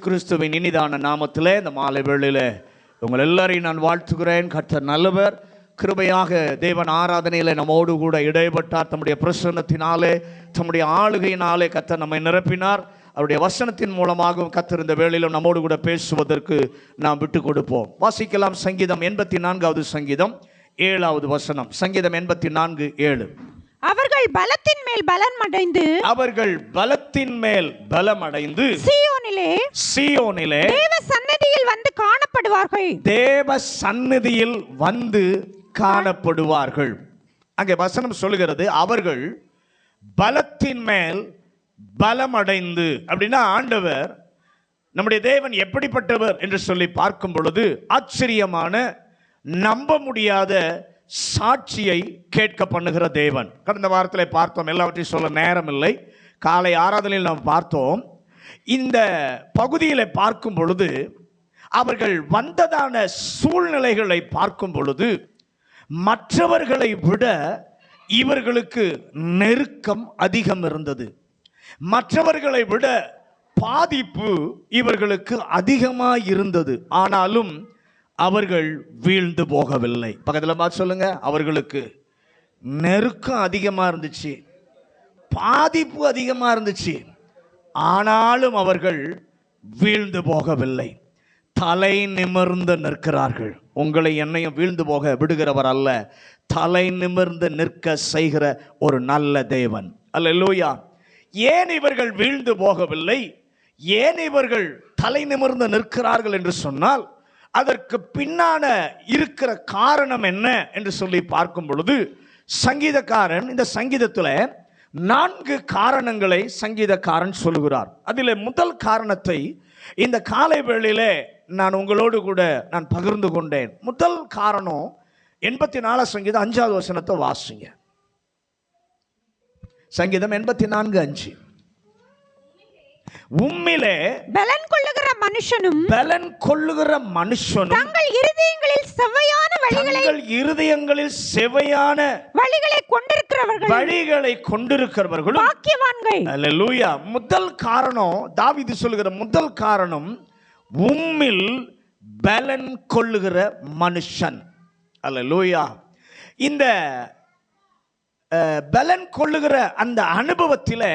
கிறிஸ்துவின் இனிதான நாமத்திலே இந்த மாலை வேளையிலே உங்கள் எல்லாரையும் நான் வாழ்த்துகிறேன். கர்த்தர் நல்லவர். கிருபையாக தேவன் ஆராதனையில் நம்மோடு கூட இடைப்பட்டார். தம்முடைய பிரசன்னத்தினாலே, தம்முடைய ஆளுகையினாலே கர்த்தர் நம்மை நிரப்பினார். அவருடைய வசனத்தின் மூலமாகவும் கர்த்தர் இந்த வேளையிலும் நம்மோடு கூட பேசுவதற்கு நாம் விட்டு கொடுப்போம். வாசிக்கலாம். சங்கீதம் 84வது சங்கீதம் 7வது வசனம். சங்கீதம் 84:7. அவர்கள் பலத்தின் மேல் பலம் அடைந்து சீயோனிலே தேவ சந்நிதியில் வந்து காணப்படுவார்கள். அங்கே வசனம் சொல்கிறது அவர்கள் பலத்தின் மேல் பலம் அடைந்து. அப்படின்னா ஆண்டவர் நம்முடைய தேவன் எப்படிப்பட்டவர் என்று சொல்லி பார்க்கும் பொழுது ஆச்சரியமான, நம்ப முடியாத சாட்சியை கேட்க பண்ணுகிற தேவன். கடந்த வாரத்தில் பார்த்தோம், எல்லாவற்றையும் சொல்ல நேரம் இல்லை. காலை ஆராதனையில் நாம் பார்த்தோம். இந்த பகுதியில் பார்க்கும் பொழுது அவர்கள் வந்ததான சூழ்நிலைகளை பார்க்கும் பொழுது மற்றவர்களை விட இவர்களுக்கு நெருக்கம் அதிகம் இருந்தது. மற்றவர்களை விட பாதிப்பு இவர்களுக்கு அதிகமாக இருந்தது. ஆனாலும் அவர்கள் வீழ்ந்து போகவில்லை. பக்கத்தில் பார்த்து சொல்லுங்க, அவர்களுக்கு நெருக்கம் அதிகமாக இருந்துச்சு, பாதிப்பு அதிகமாக இருந்துச்சு, ஆனாலும் அவர்கள் வீழ்ந்து போகவில்லை. தலை நிமிர்ந்து நிற்கிறார்கள். உங்களை என்னையும் வீழ்ந்து போக விடுகிறவர் அல்ல, தலை நிமிர்ந்து நிற்க செய்கிற ஒரு நல்ல தேவன். அல்லேலூயா. ஏன் இவர்கள் வீழ்ந்து போகவில்லை, ஏன் இவர்கள் தலை நிமிர்ந்து நிற்கிறார்கள் என்று சொன்னால் அதற்கு பின்னான இருக்கிற காரணம் என்ன என்று சொல்லி பார்க்கும் பொழுது சங்கீதக்காரன் இந்த சங்கீதத்தில் 4 காரணங்களை சங்கீதக்காரன் சொல்லுகிறார். அதில் முதல் காரணத்தை இந்த காலை வேளையிலே நான் உங்களோடு கூட நான் பகிர்ந்து கொண்டேன். முதல் காரணம் 84 சங்கீதம் 5வது வசனத்தை வாசிங்க. சங்கீதம் 84:5. உம்மிலே பலன் கொள்ளுகிற மனுஷனும் தங்கள் இருதயங்களில் செவ்வையான வழிகளை கொண்டிருக்கிறவர்களும் பாக்கியவான்கள். அல்லேலூயா. முதல் காரணம், தாவீது சொல்லுகிற முதல் காரணம், உம்மில் பலன் கொள்ளுகிற மனுஷன். அல்லேலூயா. இந்த பலன் கொள்ளுகிற அந்த அனுபவத்தில்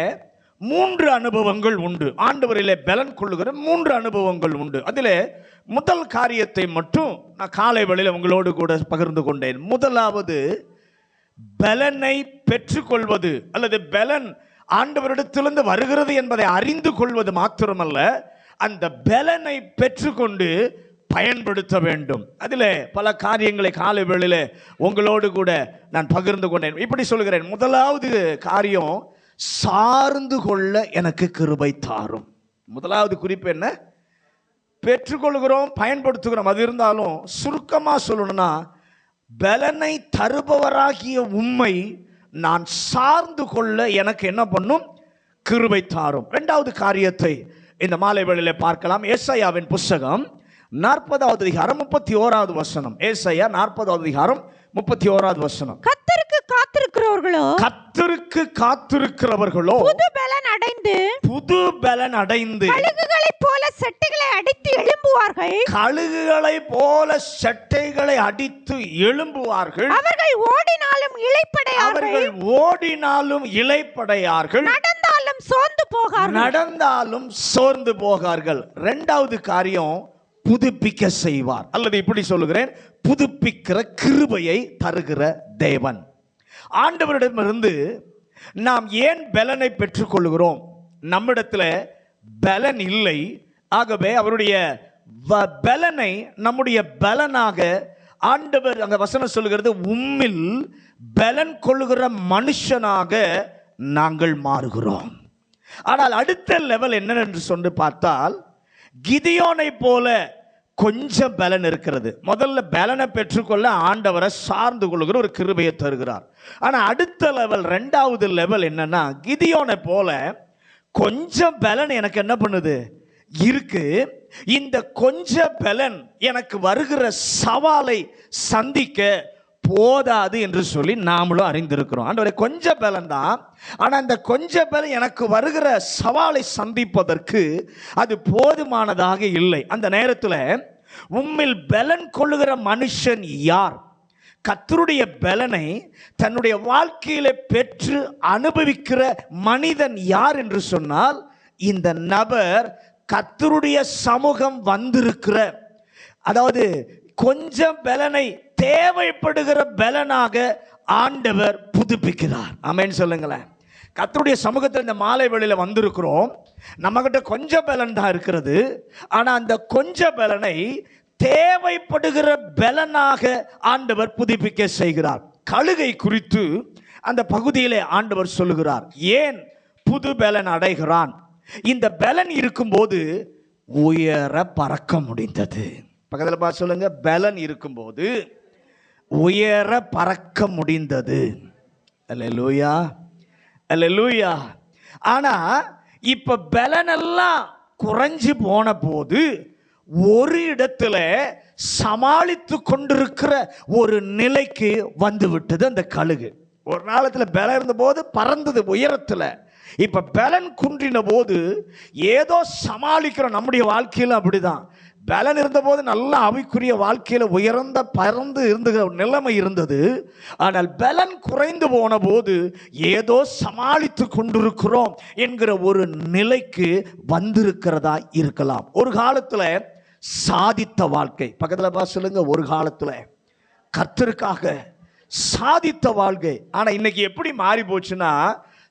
3 அனுபவங்கள் உண்டு. ஆண்டவரிலே பலன் கொள்ளுகிற 3 அனுபவங்கள் உண்டு. அதில் முதல் காரியத்தை மட்டும் நான் காலை வேளையில் உங்களோடு கூட பகிர்ந்து கொண்டேன். முதலாவது, பலனை பெற்றுக்கொள்வது அல்லது பலன் ஆண்டவரிடத்திலிருந்து வருகிறது என்பதை அறிந்து கொள்வது மாத்திரமல்ல, அந்த பலனை பெற்றுக்கொண்டு பயன்படுத்த வேண்டும். அதில் பல காரியங்களை காலை வேளையில் உங்களோடு கூட நான் பகிர்ந்து கொண்டேன். இப்படி சொல்கிறேன். முதலாவது காரியம், சார்ந்து கொள்ள எனக்கு கிருபை தாரும். முதலாவது குறிப்பு என்ன? பெற்றுக்கொள்கிறோம், பயன்படுத்துகிறோம். அது இருந்தாலும் சுருக்கமாக சொல்லணும்னா, பலனை தருபவராகிய உம்மை நான் சார்ந்து கொள்ள எனக்கு என்ன பண்ணும்? கிருபை தாரும். 2வது காரியத்தை இந்த மாலை வேளையிலே பார்க்கலாம். ஏசாயாவின் புஸ்தகம் 40வது அதிகாரம் 31வது வசனம். ஏசாயா 40வது அதிகாரம் 31வது வசனம். கர்த்தருக்கு காத்திருக்கிறவர்களோ புது பலன் அடைந்து கழுகுகளைப் போல சட்டைகளை அடித்து எழும்புவார்கள். அவர்கள் ஓடினாலும் இளைப்படையார்கள், நடந்தாலும் சோர்ந்து போகார்கள். 2வது காரியம், புதுப்பிக்க செய்வார். அல்லது இப்படி சொல்லுகிறேன், புதுப்பிக்கிற கிருபையை தருகிற தேவன். ஆண்டவரிடமிருந்து நாம் ஏன் பலனை பெற்றுக்கொள்கிறோம்? நம்மிடத்தில் பலன் இல்லை. ஆகவே அவருடைய பலனை நம்முடைய பலனாக ஆண்டவர், அங்க வசனம் சொல்லுகிறது, உம்மில் பலன் கொள்ளுகிற மனுஷனாக நாங்கள் மாறுகிறோம். ஆனால் அடுத்த லெவல் என்னென்று சொல்லி பார்த்தால், கிதியோனை போல கொஞ்சம் பலன் இருக்கிறது. முதல்ல பலனை பெற்றுக்கொள்ள ஆண்டவரை சார்ந்து கொள்ளுகிற ஒரு கிருபையை தருகிறார். ஆனால் அடுத்த லெவல், 2வது லெவல் என்னன்னா, கிதியோனை போல கொஞ்சம் பலன் எனக்கு என்ன பண்ணுது? இருக்கு. இந்த கொஞ்ச பலன் எனக்கு வருகிற சவாலை சந்திக்க போதாது என்று சொல்லி நாமளும் அறிந்திருக்கிறோம். ஆண்டவரே, கொஞ்ச பலன் தான், ஆனால் அந்த கொஞ்ச பலன் எனக்கு வருகிற சவாலை சந்திப்பதற்கு அது போதுமானதாக இல்லை. அந்த நேரத்தில் உம்மில் பலன் கொள்ளுகிற மனுஷன் யார்? கர்த்தருடைய பலனை தன்னுடைய வாழ்க்கையில பெற்று அனுபவிக்கிற மனிதன் யார் என்று சொன்னால், இந்த நபர் கர்த்தருடைய சமூகம் வந்திருக்கிற, அதாவது கொஞ்சம் பலனை தேவைப்படுகிற பலனாக ஆண்டவர் புதுப்பிக்கிறார். ஆமென் சொல்லுங்களேன். கர்த்தருடைய சமூகத்தில் இந்த மாலை வேளையில வந்திருக்கிறோம். நம்மகிட்ட கொஞ்சம் பலன் தான் இருக்கிறது. ஆனால் அந்த கொஞ்ச பலனை தேவைப்படுகிற பலனாக ஆண்டவர் புதுப்பிக்க செய்கிறார். கழுகை குறித்து அந்த பகுதியிலே ஆண்டவர் சொல்லுகிறார். ஏன் புது பலன் அடைகிறான்? இந்த பலன் இருக்கும்போது உயர பறக்க முடிந்தது. பக்கத்தில் பார்த்து சொல்லுங்க, பலன் இருக்கும்போது உயர பறக்க முடிந்தது. அல்லேலூயா, அல்லேலூயா. ஆனா இப்ப பலன் எல்லாம் குறைஞ்சு போன போது ஒரு இடத்துல சமாளித்து கொண்டிருக்கிற ஒரு நிலைக்கு வந்து விட்டது அந்த கழுகு. ஒரு நாளத்தில் பலன் இருந்த போது பறந்தது உயரத்தில். இப்ப பலன் குன்றின போது ஏதோ சமாளிக்கிறோம். நம்முடைய வாழ்க்கையில் அப்படிதான். பலன் இருந்தபோது நல்ல ஆவிக்குரிய வாழ்க்கையில் உயர்ந்த பறந்து இருந்துகிற நிலைமை இருந்தது. ஆனால் பலன் குறைந்து போன போது ஏதோ சமாளித்து கொண்டிருக்கிறோம் என்கிற ஒரு நிலைக்கு வந்திருக்கிறதா இருக்கலாம். ஒரு காலத்தில் சாதித்த வாழ்க்கை, பக்கத்தில் பார்த்து சொல்லுங்க, ஒரு காலத்தில் கர்த்தருக்காக சாதித்த வாழ்க்கை. ஆனால் இன்னைக்கு எப்படி மாறி போச்சுன்னா,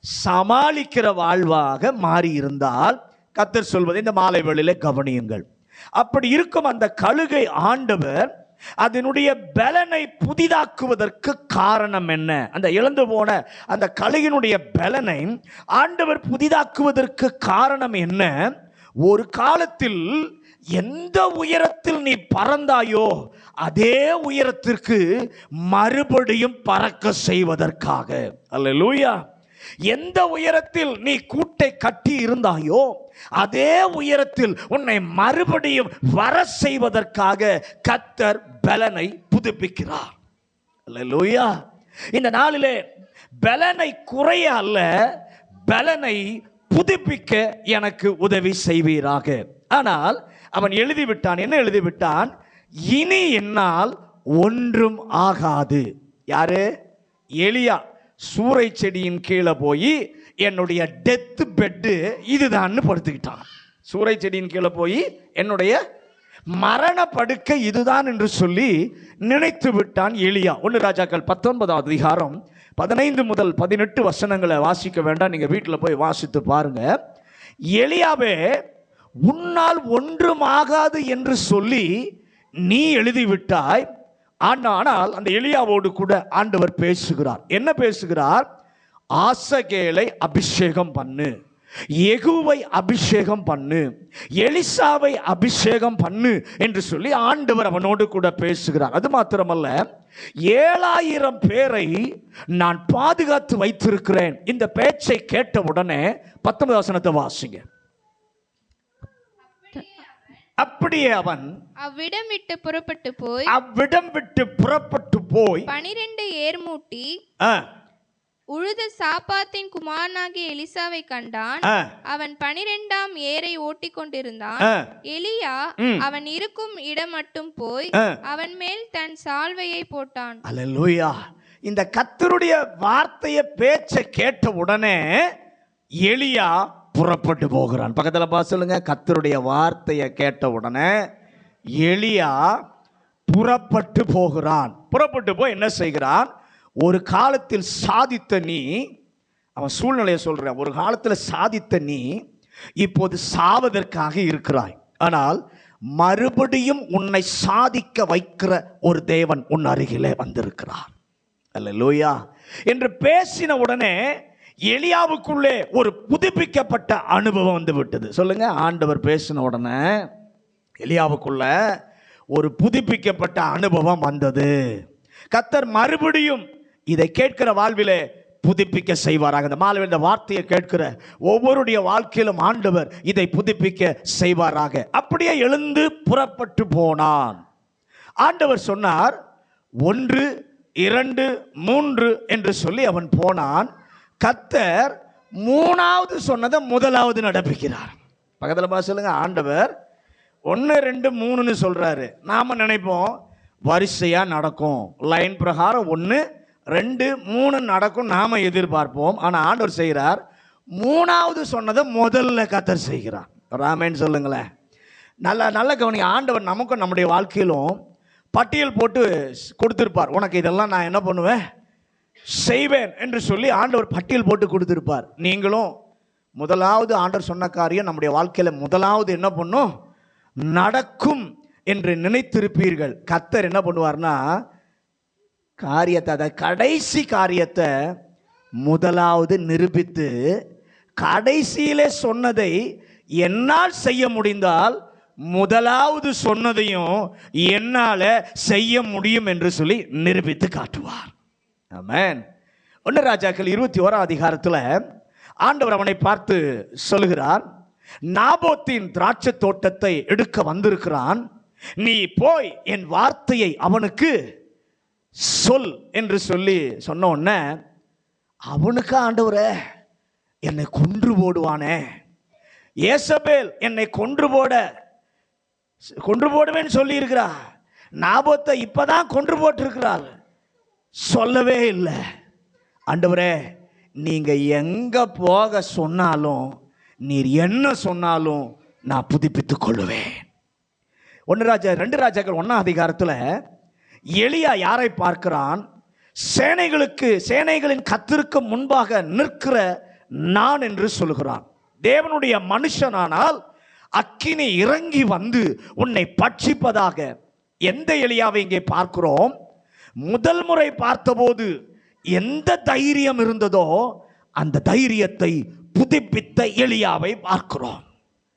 சமாளிக்கிற வாழ்வாக மாறி இருந்தால் கர்த்தர் சொல்வதை இந்த மாலை வேளையிலே கவனியுங்கள். அப்படி இருக்கும் அந்த கழுகை ஆண்டவர் அதனுடைய பலனை புதிதாக்குவதற்கு காரணம் என்ன? அந்த இழந்து போன அந்த கழுகினுடைய பலனை ஆண்டவர் புதிதாக்குவதற்கு காரணம் என்ன? ஒரு காலத்தில் எந்த உயரத்தில் நீ பறந்தாயோ அதே உயரத்திற்கு மறுபடியும் பறக்க செய்வதற்காக. அல்லேலூயா. எந்த உயரத்தில் நீ கூட்டை கட்டி இருந்தாயோ அதே உயரத்தில் உன்னை மறுபடியும் வர செய்வதற்காக கர்த்தர் பலனை புதுப்பிக்கிறார். அல்லேலூயா. இந்த நாளிலே பலனை குறைய அல்ல, பலனை புதுப்பிக்க எனக்கு உதவி செய்வீராக. ஆனால் அவன் எழுதிவிட்டான். என்ன எழுதிவிட்டான்? இனி என்னால் ஒன்றும் ஆகாது. யாரு? எலியா. சூறை செடியின் கீழே போய் என்னுடைய டெத் பெட்டு இதுதான் படுத்துக்கிட்டான். சூறை செடியின் கீழே போய் என்னுடைய மரண படுக்கை இதுதான் என்று சொல்லி நினைத்து விட்டான் எலியா. 1 ராஜாக்கள் 19 அதிகாரம் 15 முதல் 18 வசனங்களை வாசிக்க வேண்டாம், நீங்க வீட்டில் போய் வாசித்து பாருங்க. எலியாவே, உன்னால் ஒன்றும் ஆகாது என்று சொல்லி நீ எழுதிவிட்டாய். ஆனால் அந்த எலியாவோடு கூட ஆண்டவர் பேசுகிறார். என்ன பேசுகிறார்? ஆசகேலை அபிஷேகம் பண்ணு, யெகூவை அபிஷேகம் பண்ணு, எலிசாவை அபிஷேகம் பண்ணு என்று சொல்லி ஆண்டவர் அவனோடு கூட பேசுகிறார். அது மாத்திரமல்ல, 7000 பேரை நான் பாதுகாத்து வைத்திருக்கிறேன். இந்த பேச்சை கேட்ட உடனே 19 வசனத்தை வாசிங்க. அப்படியே அவன் அவ்விடம் விட்டு புறப்பட்டு போய் 12 ஏர்மூட்டி உழுத சாப்பாத்தின் குமாரனாகிய எலிசாவை கண்டான். அவன் 12ஆம் ஏரை ஓட்டிக் கொண்டிருந்தான். எலியா அவன் இருக்கும் இடம் மட்டும் போய் அவன் மேல் தன் சால்வையை போட்டான். அல்லேலூயா. இந்த கர்த்தருடைய வார்த்தையை பேச்சை கேட்ட உடனே எலியா புறப்பட்டு போகிறான். பக்கத்தில் பார்த்து சொல்லுங்க, கர்த்தருடைய வார்த்தையை கேட்ட உடனே எலியா புறப்பட்டு போகிறான். புறப்பட்டு போய் என்ன செய்கிறான்? ஒரு காலத்தில் சாதித்த நீ, அவன் சூழ்நிலையை சொல்றான், ஒரு காலத்தில் சாதித்த நீ இப்போது சாவதற்காக இருக்கிறாய். ஆனால் மறுபடியும் உன்னை சாதிக்க வைக்கிற ஒரு தேவன் உன் அருகிலே வந்திருக்கிறார். அல்லேலூயா என்று பேசின உடனே எலியாவுக்குள்ளே ஒரு புதுப்பிக்கப்பட்ட அனுபவம் வந்து விட்டது. சொல்லுங்க, ஆண்டவர் பேசின உடனே எலியாவுக்குள்ள ஒரு புதுப்பிக்கப்பட்ட அனுபவம் வந்தது. கர்த்தர் மறுபடியும் இதை கேட்கிற வாழ்விலே புதுப்பிக்க செய்வாராக. இந்த மாலை இந்த வார்த்தையை கேட்கிற ஒவ்வொருடைய வாழ்க்கையிலும் ஆண்டவர் இதை புதுப்பிக்க செய்வாராக. அப்படியே எழுந்து புறப்பட்டு போனான். ஆண்டவர் சொன்னார், ஒன்று 2, 3 என்று சொல்லி அவன் போனான். கர்த்தர் 3வது சொன்னதை முதலாவது நடப்பிக்கிறார். பக்கத்தில் பார்த்து சொல்லுங்க, ஆண்டவர் 1, 2, 3ன்னு சொல்றாரு. நாம நினைப்போம் வரிசையா நடக்கும், லைன் பிரகாரம் 1, 2, 3 நடக்கும் நாம எதிர்பார்ப்போம். ஆனா ஆண்டவர் செய்கிறார், 3வது சொன்னதை முதல்ல கர்த்தர் செய்கிறார். ராமேன்னு சொல்லுங்களேன். நல்ல கவனிங்க. ஆண்டவர் நமக்கும் நம்முடைய வாழ்க்கையிலும் பட்டியல் போட்டு கொடுத்திருப்பார். உனக்கு இதெல்லாம் நான் என்ன பண்ணுவேன், செய்வேன் என்று சொல்லி ஆண்டவர் பட்டியல் போட்டு கொடுத்திருப்பார். நீங்களும் முதலாவது ஆண்டவர் சொன்ன காரியம் நம்முடைய வாழ்க்கையில முதலாவது என்ன பண்ணும், நடக்கும் என்று நினைத்திருப்பீர்கள். கர்த்தர் என்ன பண்ணுவார்னா, காரியத்தை, அதை கடைசி காரியத்தை முதலாவது நிரூபித்து, கடைசியிலே சொன்னதை என்னால் செய்ய முடிந்தால் முதலாவது சொன்னதையும் என்னால செய்ய முடியும் என்று சொல்லி நிரூபித்து காட்டுவார். ஆமென். 1 ராஜாக்கள் 21 அதிகாரத்தில் ஆண்டவர் அவனை பார்த்து சொல்லுகிறார், நாபோத்தின் திராட்சை தோட்டத்தை எடுக்க வந்திருக்கிறான், நீ போய் என் வார்த்தையை அவனுக்கு சொல் என்று சொல்லி சொன்ன உடனே, அவனுக்கு ஆண்டவரே என்னை கொன்று போடுவானே, ஏசபேல் என்னை கொன்று போடுவேன்னு சொல்லி இருக்கிறா, நாபோத்தை இப்பதான் கொன்று போட்டிருக்கிறாள், சொல்லவே இல்லை. ஆண்டவரே நீங்க எங்க போக சொன்னாலும், நீர் என்ன சொன்னாலும் நான் புதுப்பித்துக் கொள்ளுவேன். 2 ராஜாக்கள் 1 அதிகாரத்தில் எலியா யாரை பார்க்கிறான், சேனைகளின் கர்த்தருக்கு முன்பாக நிற்கிற நான் என்று சொல்கிறான். தேவனுடைய மனுஷனானால் அக்கினி இறங்கி வந்து உன்னை பட்சிப்பதாக. எந்த எலியாவை இங்கே பார்க்கிறோம்? முதல் முறை பார்த்தபோது எந்த தைரியம் இருந்ததோ அந்த தைரியத்தை புதுப்பித்த எலியாவை பார்க்கிறோம்.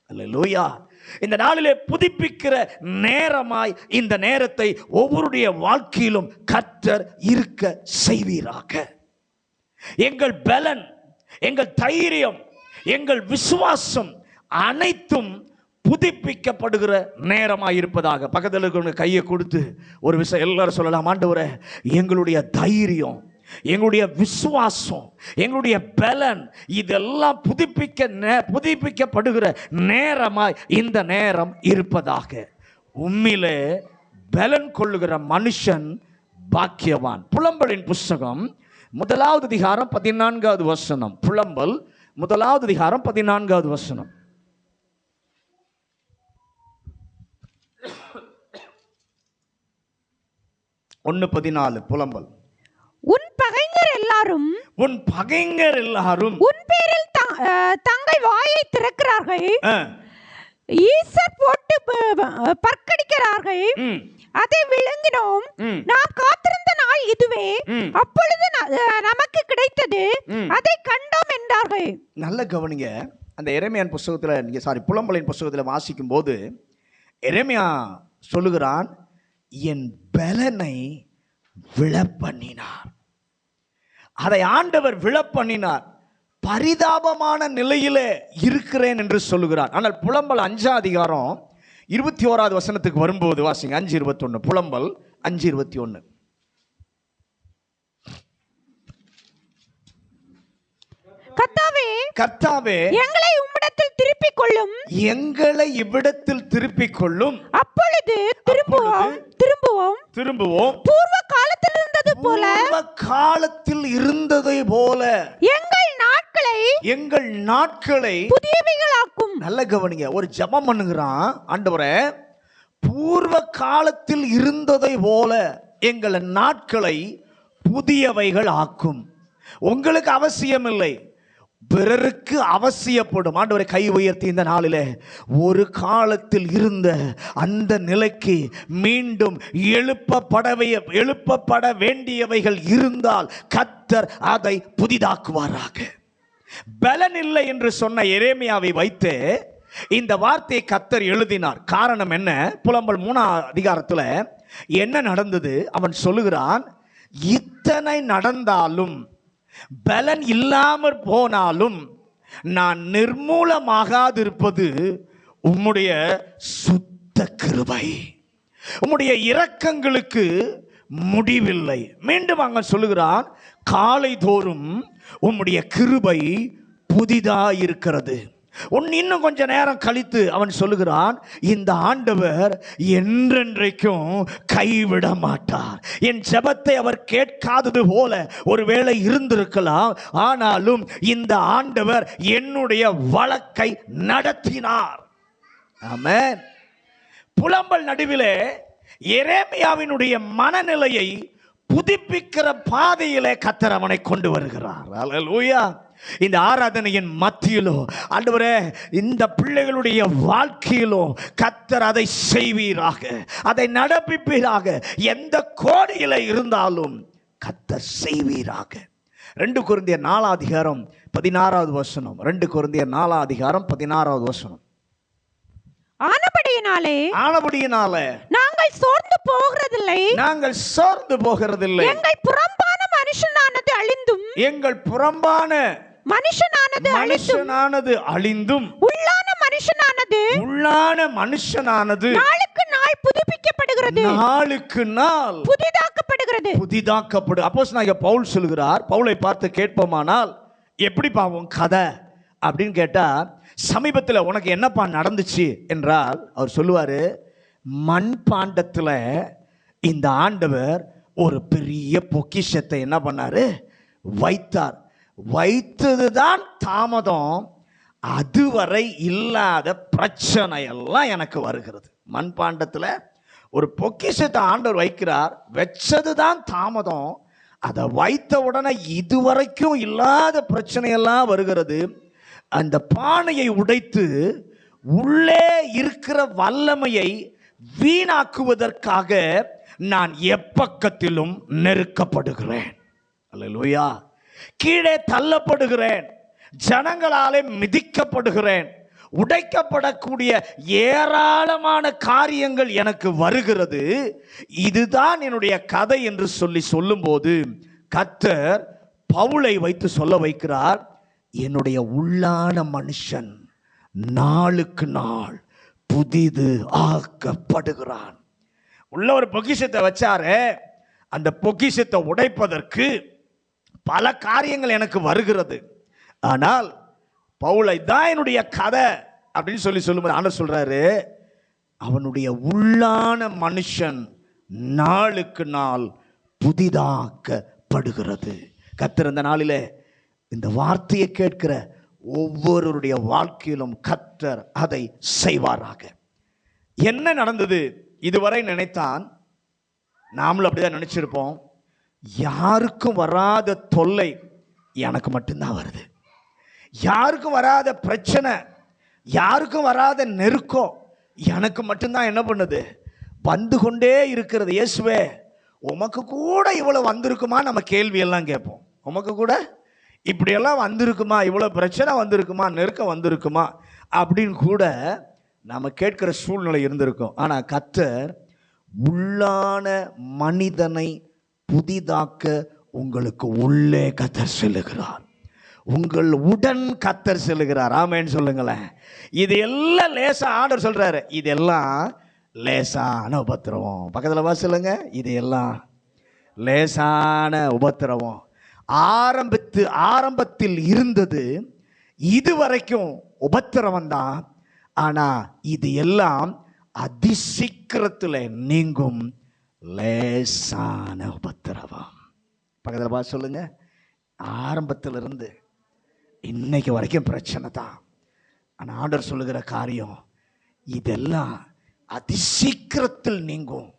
அல்லேலூயா. இந்த நாளிலே புதுப்பிக்கிற நேரமாய் இந்த நேரத்தை ஒவ்வொருடைய வாழ்க்கையிலும் கர்த்தர் இருக்க செய்வீராக. எங்கள் பலன், எங்கள் தைரியம், எங்கள் விசுவாசம் அனைத்தும் புதுப்பிக்கப்படுகிற நேரமாய் இருப்பதாக. பக்கத்தில் இருக்கிறவங்க கையை கொடுத்து ஒரு விஷயம் எல்லாரும் சொல்லலாம், ஆண்டவரே எங்களுடைய தைரியம், எங்களுடைய விசுவாசம், எங்களுடைய பலன் இதெல்லாம் புதுப்பிக்கப்படுகிற நேரமாய் இந்த நேரம் இருப்பதாக. உம்மிலே பலன் கொள்ளுகிற மனுஷன் பாக்கியவான். புலம்பலின் புஸ்தகம் 1வது அதிகாரம் 14வது வசனம். புலம்பல் 1வது அதிகாரம் 14வது வசனம். 1:14 புலம்பல். உன் பகைஞர் எல்லாரும் உன் பேரில் தங்கள் வாயை திறக்கிறார்கள், ஈசர் போட்டு பற்கடிக்கிறார்கள், அதை விழுங்கினோம், நாம் காத்திருந்த நாள் இதுவே, அப்பொழுது நமக்கு கிடைத்தது, அதை கண்டோம் என்றார்கள். நல்ல கவனிங்க. அந்த எரேமியான் புஸ்தகத்தில், புலம்பலின் புஸ்தகத்தில் வாசிக்கும் போது எரேமியா சொல்லுகிறான், என் பலனை விழப்பண்ணினார். அதை ஆண்டவர் விழப்பண்ணினார். பரிதாபமான நிலையிலே இருக்கிறேன் என்று சொல்லுகிறார். ஆனால் புலம்பல் 5 அதிகாரம் 21வது வசனத்துக்கு வரும்போது வாசிங்க. 5:21. புலம்பல் 5:21. கர்த்தாவே எங்களை உம்மிடத்தில் திருப்பிக் கொள்ளும், எங்களை இவ்விடத்தில் திருப்பிக் கொள்ளும், அப்பொழுது திரும்புவோம் பூர்வ காலத்தில் இருந்ததை போல எங்கள் நாட்களை புதியவைகளாக்கும். நல்ல கவனிங்க. ஒரு ஜெபம் பண்ணுகிறான், ஆண்டவரே பூர்வ காலத்தில் இருந்ததை போல எங்கள் நாட்களை புதியவைகள் ஆக்கும். உங்களுக்கு அவசியம் இல்லை, பிறருக்கு அவசியப்படும். ஆண்டவரை கை உயர்த்தி இந்த நாளிலே ஒரு காலத்தில் இருந்த அந்த நிலைக்கு மீண்டும் எழுப்பப்பட வேண்டியவைகள் இருந்தால் கர்த்தர் அதை புதிதாக்குவாராக. பலன் இல்லை என்று சொன்ன எரேமியாவை வைத்து இந்த வார்த்தையை கர்த்தர் எழுதினார். காரணம் என்ன? புலம்பல் 3 அதிகாரத்தில் என்ன நடந்தது? அவன் சொல்லுகிறான், இத்தனை நடந்தாலும், பலன் இல்லாமற் போனாலும் நான் நிர்மூலமாகாதிருப்பது உம்முடைய சுத்த கிருபை. உம்முடைய இரக்கங்களுக்கு முடிவில்லை. மீண்டும் அங்க சொல்லுகிறான், காலை தோறும் உம்முடைய கிருபை புதிதா இருக்கிறது. இன்னும் கொஞ்ச நேரம் கழித்து அவன் சொல்லுகிறான், இந்த ஆண்டவர் என்றென்றைக்கும் கைவிட மாட்டார். என் ஜெபத்தை அவர் கேட்காதது போல ஒருவேளை இருந்திருக்கலாம், ஆனாலும் இந்த ஆண்டவர் என்னுடைய வழக்கை நடத்தினார். ஆமென். புலம்பல் நடுவிலே எரேமியாவினுடைய மனநிலையை புதுப்பிக்கிற பாதையிலே கர்த்தர் அவனை கொண்டு வருகிறார். அல்லேலூயா. இந்த ஆராதனையின் மத்தியிலோ ஆண்டவரே, இந்த பிள்ளைகளுடைய வாழ்க்கையிலோ கர்த்தர் அதை செய்வீராக, அதை நடப்பிப்பீராக. எந்த கோடியில இருந்தாலும் கர்த்தர் செய்வீராக. 2 கொரிந்தியர் 4:16 வசனம். 2 கொரிந்தியர் 4:16 ஆனபடியினாலே நாங்கள் சோர்ந்து போகிறதில்லை. எங்கள் புறம்பான மனுஷனானது அழிந்தும் உள்ளான மனுஷனானது நாளுக்கு நாள் புதுப்பிக்கப்படுகிறது, நாளுக்கு நாள் புதிதாக்கப்படு. அப்போஸ்தலனாகிய பவுல் சொல்கிறார், பவுலை பார்த்து கேட்போமானால், எப்படி பாவம் கதை அப்படின்னு கேட்டா, சமீபத்தில் உனக்கு என்னப்பா நடந்துச்சு என்றால் அவர் சொல்லுவாரு, மண்பாண்டத்தில் இந்த ஆண்டவர் ஒரு பெரிய பொக்கிஷத்தை என்ன பண்ணாரு, வைத்தார். வைத்ததுதான் தாமதம், அதுவரை இல்லாத பிரச்சனை எல்லாம் எனக்கு வருகிறது. மண்பாண்டத்தில் ஒரு பொக்கிஷத்தை ஆண்டவர் வைக்கிறார், வச்சதுதான் தாமதம், அதை வைத்த உடனே இதுவரைக்கும் இல்லாத பிரச்சனையெல்லாம் வருகிறது. அந்த பானையை உடைத்து உள்ளே இருக்கிற வல்லமையை வீணாக்குவதற்காக நான் எப்பக்கத்திலும் நெருக்கப்படுகிறேன். அல்லேலூயா. கீழே தள்ளப்படுகிறேன், ஜனங்களாலே மிதிக்கப்படுகிறேன், உடைக்கப்படக்கூடிய ஏராளமான காரியங்கள் எனக்கு வருகிறது. இதுதான் என்னுடைய கதை என்று சொல்லும்போது கர்த்தர் பவுலை வைத்து சொல்ல வைக்கிறார், என்னுடைய உள்ளான மனுஷன் நாளுக்கு நாள் புதிது ஆக்கப்படுகிறான். உள்ள ஒரு பொக்கிஷத்தை வச்சாரு, அந்த பொக்கிஷத்தை உடைப்பதற்கு பல காரியங்கள் எனக்கு வருகிறது. ஆனால் பவுலை தான் என்னுடைய கதை அப்படின்னு சொல்லும்போது ஆண்டவர் சொல்றாரு, அவனுடைய உள்ளான மனுஷன் நாளுக்கு நாள் புதிதாக்கப்படுகிறது. கர்த்தர் இந்த நாளிலே இந்த வார்த்தையை கேட்கிற ஒவ்வொருடைய வாழ்க்கையிலும் கர்த்தர் அதை செய்வாராக. என்ன நடந்தது? இதுவரை நினைத்தான், நாமளும் அப்படிதான் நினைச்சிருப்போம், யாருக்கும் வராத தொல்லை எனக்கு மட்டும்தான் வருது, யாருக்கும் வராத பிரச்சனை, யாருக்கும் வராத நெருக்கம் எனக்கு மட்டும்தான் என்ன பண்ணுது, வந்து கொண்டே இருக்கிறது. இயேசுவே, உமக்கு கூட இவ்வளவு வந்திருக்குமா? நம்ம கேள்வி எல்லாம் கேட்போம். உமக்கு கூட இப்படியெல்லாம் வந்திருக்குமா? இவ்வளோ பிரச்சனை வந்திருக்குமா? நெருக்கம் வந்திருக்குமா? அப்படின்னு கூட நம்ம கேட்கிற சூழ்நிலை இருந்திருக்கும். ஆனால் கர்த்தர் உள்ளான மனிதனை புதிதாக்க உங்களுக்கு உள்ளே கர்த்தர் செல்லுகிறார், உங்கள் உடன் கர்த்தர் செல்லுகிறார். ஆமேன்னு சொல்லுங்களேன். இது எல்லாம் லேசா, ஆண்டவர் சொல்றாரு, இதெல்லாம் லேசான உபத்திரவம். பக்கத்தில் சொல்லுங்க, இது எல்லாம் லேசான உபத்திரவம். ஆரம்பத்தில் இருந்தது இதுவரைக்கும் உபத்திரவம் தான், ஆனா இது எல்லாம் அதிசீக்கிரத்தில் நீங்கும் லேசான உபத்திரவம். பக்கத்தில் பார்த்து சொல்லுங்க, ஆரம்பத்தில் இருந்து இன்னைக்கு வரைக்கும் பிரச்சனை தான், ஆனா ஆண்டவர் சொல்லுகிற காரியம் இதெல்லாம் அதிசீக்கிரத்தில் நீங்கும்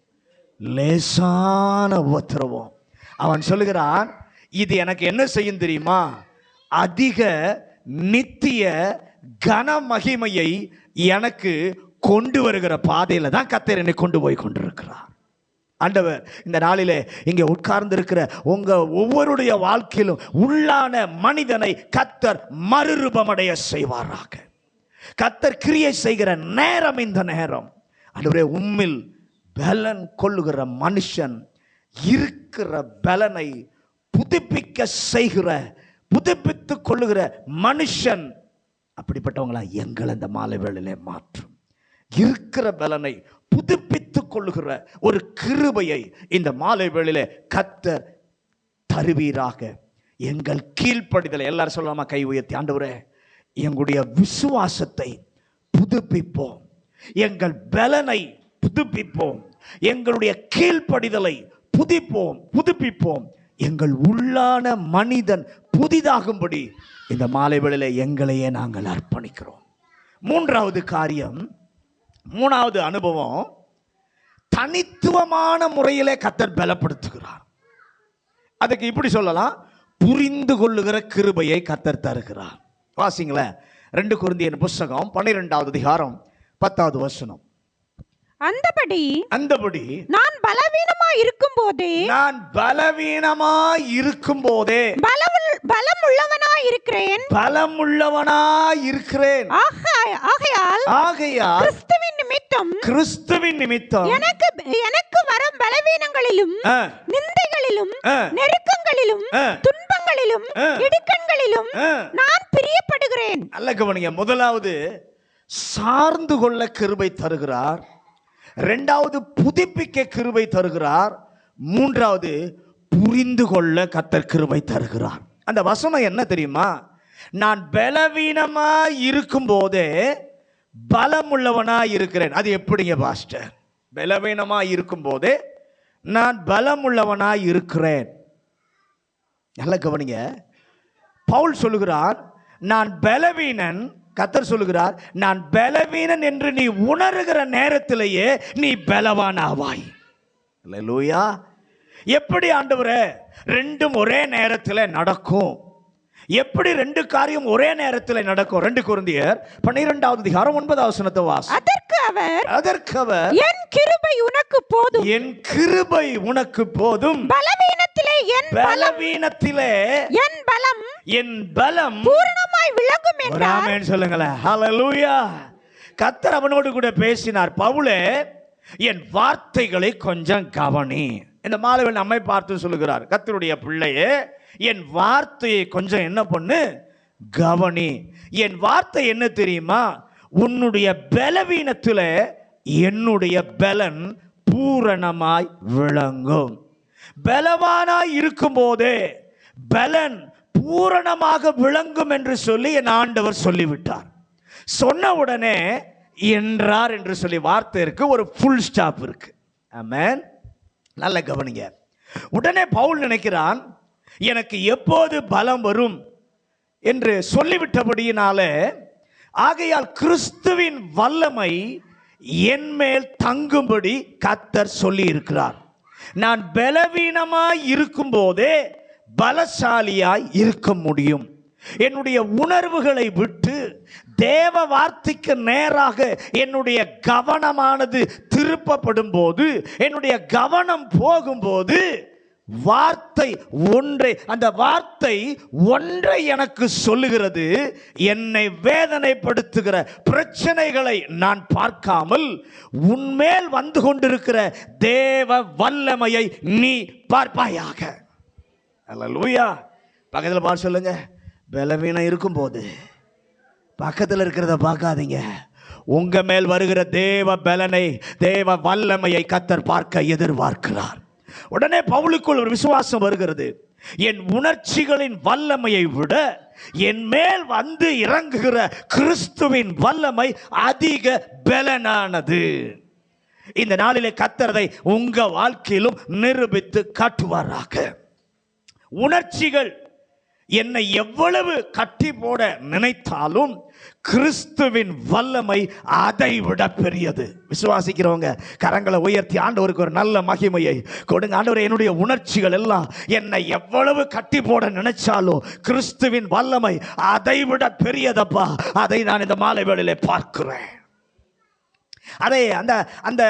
லேசான உபத்திரவம். அவன் சொல்லுகிறான், இது எனக்கு என்ன செய்யும் தெரியுமா? அதிக நித்திய கன மகிமையை எனக்கு கொண்டு வருகிற பாதையில தான் கர்த்தர் என்னை கொண்டு போய் கொண்டிருக்கிறார். ஆண்டவர் இந்த நாளிலே இங்கே உட்கார்ந்து இருக்கிற உங்க ஒவ்வொருடைய வாழ்க்கையிலும் உள்ளான மனிதனை கர்த்தர் மறுரூபமடைய செய்வாராக. கர்த்தர் கிரியை செய்கிற நேரம் இந்த நேரம். ஆண்டவரே, உம்மில் பலன் கொள்ளுகிற மனுஷன் இருக்கிற பலனை புதுப்பிக்க செய்கிற, புதுப்பித்துக் கொள்ளுகிற மனுஷன், அப்படிப்பட்டவங்களா எங்களை இந்த மாலை வேளையிலே மாற்றும். இருக்கிற பலனை புதுப்பித்து தப்பித்துக் கொள்ளுகிற ஒரு கிருபையை இந்த மாலை வேளையிலே கர்த்தர் தருவீராக. எங்கள் கீழ்ப்படிதலை எல்லாரும் சொல்லாமா கை உயர்த்தி, ஆண்டவரே எங்களுடைய விசுவாசத்தை புதுப்பிப்போம், எங்கள் பலனை புதுப்பிப்போம், எங்களுடைய கீழ்ப்படிதலை புதுப்பிப்போம், எங்கள் உள்ளான மனிதன் புதிதாகும்படி இந்த மாலை வேளையிலே எங்களையே நாங்கள் அர்ப்பணிக்கிறோம். மூணாவது அனுபவம், தனித்துவமான முறையிலே கர்த்தர் பலப்படுத்துகிறார். அதுக்கு இப்படி சொல்லலாம், புரிந்து கொள்ளுகிற கிருபையை கர்த்தர் தருகிறார். வாசிங்களேன், 2 கொரிந்தியர் புத்தகம் 12வது அதிகாரம் 10வது வசனம். அந்தபடி நான் பலவீனமாய் இருக்கும் போதே பலமுள்ளவனாய் இருக்கிறேன். ஆகையால் கிறிஸ்துவின் நிமித்தம் எனக்கு வரும் பலவீனங்களிலும் நிந்தைகளிலும் நெருக்கங்களிலும் துன்பங்களிலும் இடுக்கண்களிலும் நான் பிரியப்படுகிறேன். நல்ல கவனிங்க. முதலாவது சார்ந்து கொள்ள கிருபை தருகிறார், 2வது புதுப்பிக்க கிருபை தருகிறார், 3வது புரிந்து கொள்ள கர்த்தர் கிருபை தருகிறார். அந்த வசனம் என்ன தெரியுமா? நான் பலவீனமாய் இருக்கும் போதே பலமுள்ளவனாய் இருக்கிறேன். அது எப்படிங்க பாஸ்டர்? பலவீனமாய் இருக்கும் போதே நான் பலமுள்ளவனாய் இருக்கிறேன். நல்ல கவனிங்க. பவுல் சொல்லுகிறார், நான் பலவீனன். கர்த்தர் சொல்லுகிறார், நான் பலவீனன் என்று நீ உணர்கிற நேரத்திலேயே நீ பலவான் ஆவாய். அல்லேலூயா. எப்படி ஆண்டவரே 2ம் ஒரே நேரத்தில் நடக்கும்? எப்படி 2 காரியம் ஒரே நேரத்தில் நடக்கும்? 2 கொரிந்தியர் 12வது அதிகாரம் 9வது வசனத்தை வாசி. அதற்கு அவர் என் கிருபை உனக்கு போதும், பலவீனத்திலே என் பலம் பூரணமாய் விளங்கும் என்றார். ஆமென் சொல்லுங்களேன். ஹல்லேலூயா. கர்த்தர் அவனோடு கூட பேசினார், பவுலே என் வார்த்தைகளை கொஞ்சம் கவனி. இந்த மாலையில் நம்மை பார்த்து சொல்லுகிறார், கர்த்தருடைய பிள்ளையே என் வார்த்தையை கொஞ்சம் என்ன பண்ணு, கவனி. என் வார்த்தை என்ன தெரியுமா? உன்னுடைய பலவீனத்தில் என்னுடைய பலன் பூரணமாய் விளங்கும். பலவானாய் இருக்கும் போதே பலன் பூரணமாக விளங்கும் என்று சொல்லி என் ஆண்டவர் சொல்லிவிட்டார். சொன்ன உடனே என்றார் என்று சொல்லி வார்த்தை இருக்கு, ஒரு ஃபுல் ஸ்டாப் இருக்கு. ஆமென். நல்ல கவனிங்க. உடனே பவுல் நினைக்கிறான், எனக்கு எப்போது பலம் வரும் என்று சொல்லிவிட்டபடியினாலே, ஆகையால் கிறிஸ்துவின் வல்லமை என் மேல் தங்கும்படி கர்த்தர் சொல்லி இருக்கிறார். நான் பலவீனமாய் இருக்கும் போதே பலசாலியாய் இருக்க முடியும். என்னுடைய உணர்வுகளை விட்டு தேவ வார்த்தைக்கு நேராக என்னுடைய கவனமானது திருப்பப்படும் போது, என்னுடைய கவனம் போகும்போது அந்த வார்த்தை ஒன்றை எனக்கு சொல்லுகிறது. என்னை வேதனைப்படுத்துகிற பிரச்சனைகளை நான் பார்க்காமல் உன்மேல் வந்து கொண்டிருக்கிற தேவ வல்லமையை நீ பார்ப்பாயாக. அல்லேலூயா. பக்கத்தில் பார்த்து சொல்லுங்க, பலவீனம் இருக்கும்போது பக்கத்தில் இருக்கிறத பார்க்காதீங்க. உங்க மேல் வருகிற தேவ பலனை, தேவ வல்லமையை கர்த்தர் பார்க்க எதிர்பார்க்கிறார். உடனே பவுலுக்குள் ஒரு விசுவாசம் வருகிறது. என் உணர்ச்சிகளின் வல்லமையை விட என் மேல் வந்து இறங்குகிற கிறிஸ்துவின் வல்லமை அதிக பலனானது. இந்த நாளிலே கர்த்தரை உங்க வாழ்க்கையிலும் நிரூபித்து காட்டுவாராக. உணர்ச்சிகள் என்னை எவ்வளவு கட்டி போட நினைத்தாலும் கிறிஸ்துவின் வல்லமை அதை விட பெரியது. விசுவாசிக்கிறவங்க கரங்களை உயர்த்தி ஆண்டவருக்கு ஒரு நல்ல மகிமையை கொடுங்க. ஆண்டவரே, என்னுடைய உணர்ச்சிகள் எல்லாம் என்னை எவ்வளவு கட்டி போட நினைச்சாலும் கிறிஸ்துவின் வல்லமை அதை விட பெரியதப்பா. அதை நான் இந்த மாலை வேளையிலே பார்க்கிறேன். அதே அந்த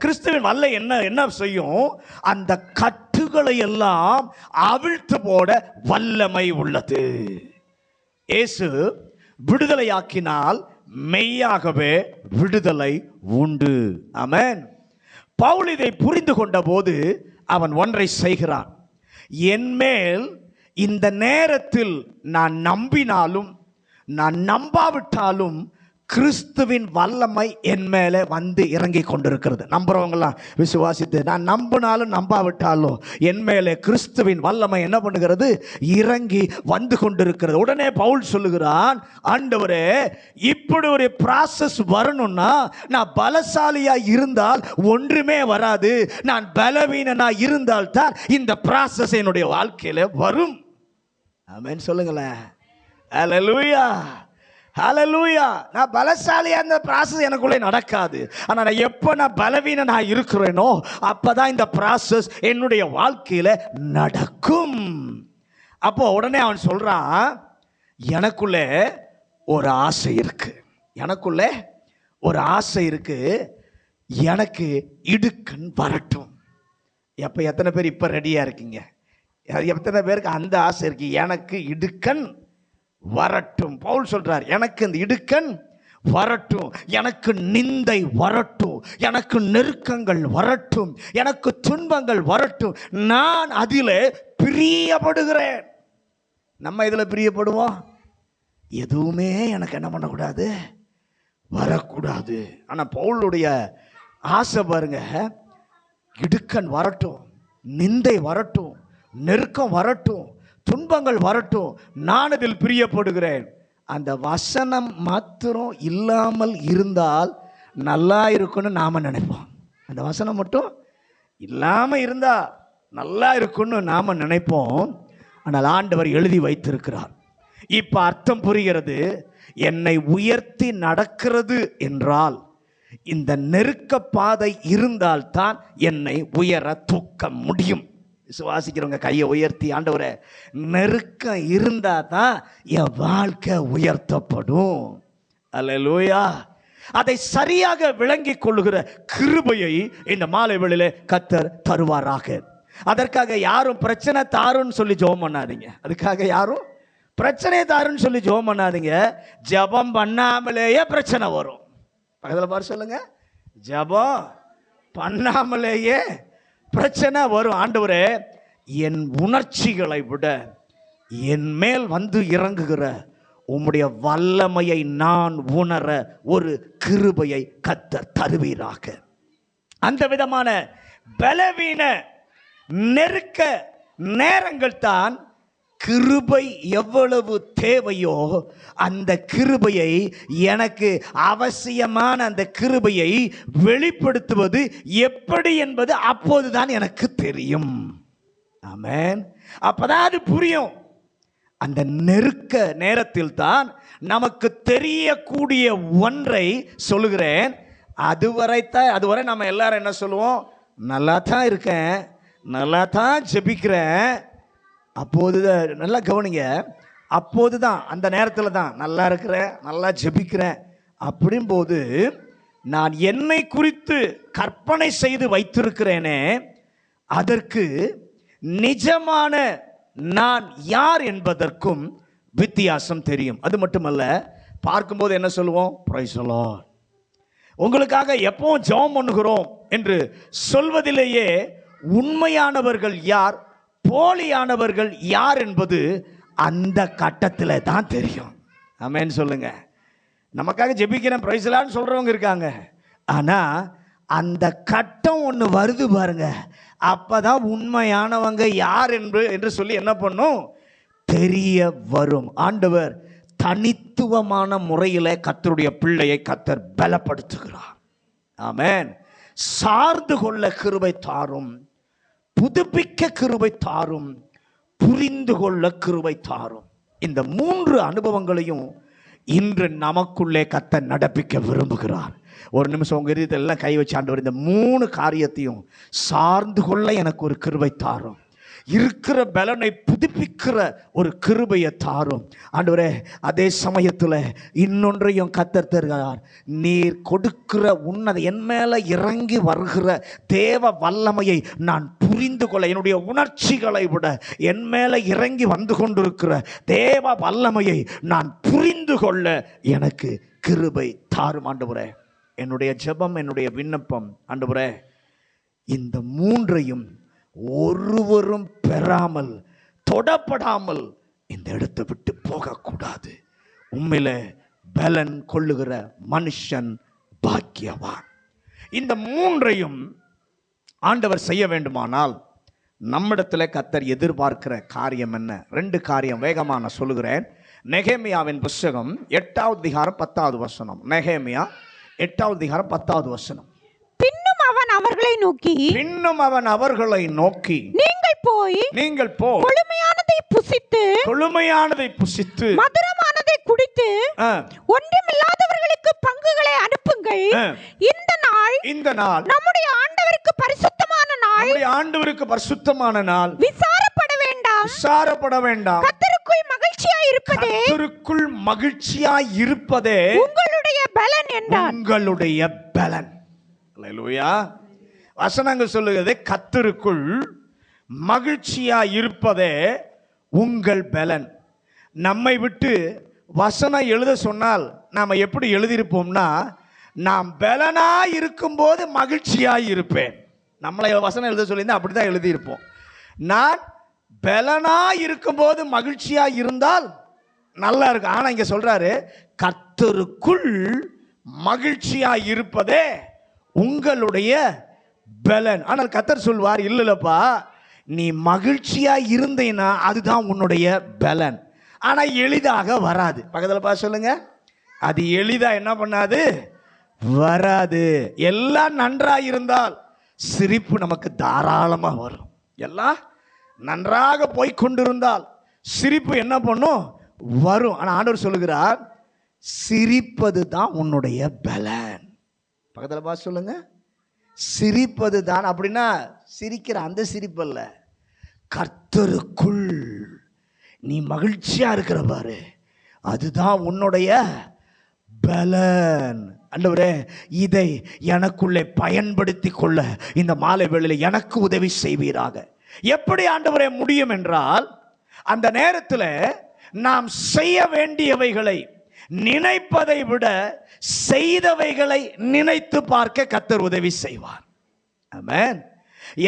கிறிஸ்துவின் வல்லை என்ன செய்யும்? அந்த கட்டுகளை எல்லாம் அவிழ்த்து போட வல்லமை உள்ளது. இயேசு விடுதலையாக்கினால் மெய்யாகவே விடுதலை உண்டு. ஆமென். பவுல் இதை புரிந்து கொண்ட போது அவன் ஒன்றை செய்கிறான். என்மேல் இந்த நேரத்தில் நான் நம்பினாலும் நான் நம்பாவிட்டாலும் கிறிஸ்துவின் வல்லமை என் மேலே வந்து இறங்கி கொண்டிருக்கிறது. நம்புறவங்களாம் விசுவாசித்து, நான் நம்பினாலும் நம்பாவிட்டாலும் என் மேலே கிறிஸ்துவின் வல்லமை என்ன பண்ணுகிறது? இறங்கி வந்து கொண்டிருக்கிறது. உடனே பவுல் சொல்லுகிறான், ஆண்டவரே, இப்படி ஒரு ப்ராசஸ் வரணும்னா நான் பலசாலியா இருந்தால் ஒன்றுமே வராது, நான் பலவீனனா இருந்தால் தான் இந்த ப்ராசஸ் என்னுடைய வாழ்க்கையில வரும். ஆமென் சொல்லுங்களேன். ஹல்லேலூயா, ஹல்லேலூயா. நான் பலசாலியா இந்த ப்ராசஸ் எனக்குள்ளே நடக்காது. ஆனா நான் எப்போ நான் பலவீனனா இருக்கிறேனோ அப்பதான் இந்த ப்ராசஸ் என்னுடைய வாழ்க்கையில நடக்கும். அப்போ உடனே அவன் சொல்றான், எனக்குள்ளே ஒரு ஆசை இருக்கு, எனக்குள்ளே ஒரு ஆசை இருக்கு, எனக்கு இடுக்கண் வரட்டும். எப்போ எத்தனை பேர் இப்போ ரெடியா இருக்கீங்க? எத்தனை பேருக்கு அந்த ஆசை இருக்கு? எனக்கு இடுக்கண் வரட்டும். பவுல் சொல்றார், எனக்கு இந்த இடுக்கண் வரட்டும், எனக்கு நிந்தை வரட்டும், எனக்கு நெருக்கங்கள் வரட்டும், எனக்கு துன்பங்கள் வரட்டும், நான் அதிலே பிரியப்படுகிறேன். நம்ம இதில் பிரியப்படுவோம்? எதுவுமே எனக்கு என்ன பண்ணக்கூடாது, வரக்கூடாது. ஆனால் பவுலுடைய ஆசை பாருங்க, இடுக்கண் வரட்டும், நிந்தை வரட்டும், நெருக்கம் வரட்டும், துன்பங்கள் வரட்டும், நான் இதில் பிரியப்படுகிறேன். அந்த வசனம் மாத்திரம் இல்லாமல் இருந்தால் நல்லா இருக்குன்னு நாம நினைப்போம். அந்த வசனம் மட்டும் இல்லாமல் இருந்தா நல்லா இருக்குன்னு நாம நினைப்போம். ஆனால் ஆண்டவர் எழுதி வைத்திருக்கிறார். இப்ப அர்த்தம் புரிகிறது. என்னை உயர்த்தி நடக்கிறது என்றால் இந்த நெருக்க பாதை இருந்தால்தான் என்னை உயர தூக்க முடியும். விசுவாசிக்கிறவங்க கையை உயர்த்தி, ஆண்டவரே, நெருக்கம் இருந்தா தான் என் வாழ்க்கை உயர்த்தப்படும். அல்லேலூயா. அதை சரியாக விளங்கி கொள்ளுகிற கிருபையை இந்த மாலை வேளையிலே கர்த்தர் தருவாராக. அதற்காக யாரும் பிரச்சனை தாருன்னு சொல்லி ஜெபம் பண்ணாதீங்க. அதுக்காக யாரும் பிரச்சனை தாருன்னு சொல்லி ஜெபம் பண்ணாதீங்க. ஜெபம் பண்ணாமலேயே பிரச்சனை வரும். பக்கத்தில் பாரு சொல்லுங்க, ஜெபம் பண்ணாமலேயே பிரச்சனை வரும். ஆண்டவரே, என் உணர்ச்சிகளை விட என் மேல் வந்து இறங்குகிற உம்முடைய வல்லமையை நான் உணர ஒரு கிருபையை கர்த்தர் தருவீராக. அந்த விதமான பலவீன நெருக்க நேரங்கள் தான் கிருபை எவ்வளவு தேவையோ அந்த கிருபையை, எனக்கு அவசியமான அந்த கிருபையை வெளிப்படுத்துவது எப்படி என்பது அப்போதுதான் எனக்கு தெரியும். ஆமென். அப்பதான் அது புரியும். அந்த நெருக்க நேரத்தில் தான் நமக்கு தெரியக்கூடிய ஒன்றை சொல்லுகிறேன். அதுவரை நம்ம எல்லாரும் என்ன சொல்லுவோம்? நல்லா தான் இருக்கேன், நல்லா தான் ஜெபிக்கிறேன். அப்போதுதான், நல்லா கவனிங்க, அப்போதுதான் அந்த நேரத்தில் தான் நல்லா இருக்கிறேன், நல்லா ஜெபிக்கிறேன் அப்படிம்போது நான் என்னை குறித்து கற்பனை செய்து வைத்திருக்கிறேனே, அதற்கு நிஜமான நான் யார் என்பதற்கும் வித்தியாசம் தெரியும். அது மட்டுமல்ல, பார்க்கும்போது என்ன சொல்லுவோம்? Praise the Lord. உங்களுக்காக எப்பவும் ஜெபம் பண்ணுகிறோம் என்று சொல்வதிலேயே உண்மையானவர்கள் யார், போலியானவர்கள் யார் என்பது அந்த கட்டத்தில் தான் தெரியும். ஆமென் சொல்லுங்க. நமக்காக ஜெபிக்கிறேன் பிரைஸ் தி லார்ட்னு சொல்றவங்க இருக்காங்க. ஆனா அந்த கட்டம் ஒன்று வருது பாருங்க, அப்பதான் உண்மையானவங்க யார் என்று சொல்லி என்ன பண்ணும்? தெரிய வரும். ஆண்டவர் தனித்துவமான முறையில் கர்த்தருடைய பிள்ளையை கர்த்தர் பலப்படுத்துகிறார். ஆமென். சார்ந்து கொள்ள கிருபை தாரும், புதுப்பிக்க கிருபை தாரும், புரிந்து கொள்ள கிருபை தாரும். இந்த 3 அனுபவங்களையும் இன்று நமக்குள்ளே கர்த்தர் நடப்பிக்க விரும்புகிறார். ஒரு நிமிஷம் உங்க இதயத்தில் எல்லாம் கை வச்சு, ஆண்டவர், இந்த 3 காரியத்தையும் சார்ந்து கொள்ள எனக்கு ஒரு கிருபை தாரும், இருக்கிற பலனை புதுப்பிக்கிற ஒரு கிருபையை தாரும் ஆண்டவரே. அதே சமயத்தில் இன்னொன்றையும் கர்த்தர் தருகிறார். நீர் கொடுக்கிற உன்னத என் மேலே இறங்கி வருகிற தேவ வல்லமையை நான் புரிந்து கொள்ள, என்னுடைய உணர்ச்சிகளை விட என் மேலே இறங்கி வந்து கொண்டிருக்கிற தேவ வல்லமையை நான் புரிந்து கொள்ள எனக்கு கிருபை தாரும் ஆண்டவரே. என்னுடைய ஜெபம், என்னுடைய விண்ணப்பம், ஆண்டவரே, இந்த 3ஐயும் ஒருவரும் பெறாமல், தொடப்படாமல் இந்த இடத்தை விட்டு போகக்கூடாது. உண்மையில பலன் கொள்ளுகிற மனுஷன் பாக்கியவான். இந்த மூன்றையும் ஆண்டவர் செய்ய வேண்டுமானால் நம்மிடத்தில் கர்த்தர் எதிர்பார்க்கிற காரியம் என்ன? 2 காரியம் வேகமாக நான் சொல்லுகிறேன். நெகேமியாவின் புஸ்தகம் 8வது அதிகாரம் 10வது வசனம். நெகேமியா 8வது அதிகாரம் 10வது வசனம். பின்னும் அவன் அவர்களை நோக்கி நீங்கள் போய் கொழுமையானதை புசித்து மதுரமானதை குடித்து ஒன்றுமில்லாதவர்களுக்கு பங்குகளை அனுப்புங்கள். இந்த நாள் நம்முடைய ஆண்டவருக்கு பரிசுத்தமான நாள். விசாரப்பட வேண்டாம். கர்த்தருக்குள் மகிழ்ச்சியாய் இருப்பதே உங்களுடைய பலன் என்றார். உங்களுடைய பலன். அல்லேலூயா. வசனங்கள் சொல்லுகிறது கர்த்தருக்குள் மகிழ்ச்சியாய் இருப்பதே உங்கள் பலன். நம்மை விட்டு வசனம் எழுத சொன்னால் நாம் எப்படி எழுதியிருப்போம்னா, நாம் பலனாய் இருக்கும்போது மகிழ்ச்சியாய் இருப்பேன். நம்மளை வசனம் எழுத சொல்லியிருந்தா அப்படி தான் எழுதியிருப்போம். நான் பலனாய் இருக்கும்போது மகிழ்ச்சியாய் இருந்தால் நல்லா இருக்கு. ஆனால் இங்கே சொல்றாரு கர்த்தருக்குள் மகிழ்ச்சியாய் இருப்பதே உங்களுடைய பலன். ஆனால் கர்த்தர் சொல்வார், இல்லைப்பா, நீ மகிழ்ச்சியாய் இருந்தீன்னா அதுதான் உன்னுடைய பலன். ஆனால் எளிதாக வராது. பக்கத்தில் பார்த்து சொல்லுங்க, அது எளிதா என்ன பண்ணாது, வராது. எல்லாம் நன்றாக இருந்தால் சிரிப்பு நமக்கு தாராளமாக வரும். எல்லாம் நன்றாக போய் கொண்டிருந்தால் சிரிப்பு என்ன பண்ணும், வரும். ஆனால் ஆண்டவர் சொல்லுகிறார், சிரிப்பது தான் உன்னுடைய பலன். பக்கத்தில் பார்த்து சொல்லுங்க, சிரிப்பது தான். அப்படின்னா சிரிக்கிற அந்த சிரிப்பு அல்ல, கர்த்தருக்குள் நீ மகிழ்ச்சியா இருக்கிற பாரு, அதுதான் உன்னுடைய பலன். ஆண்டவரே, இதை எனக்குள்ளே பயன்படுத்தி கொள்ள இந்த மாலை வேளையில் எனக்கு உதவி செய்வீராக. எப்படி ஆண்டவரே முடியும் என்றால், அந்த நேரத்தில் நாம் செய்ய வேண்டியவைகளை நினைப்பதை விட செய்தவைகளை நினைத்து பார்க்க கர்த்தர் உதவி செய்வார். ஆமென்.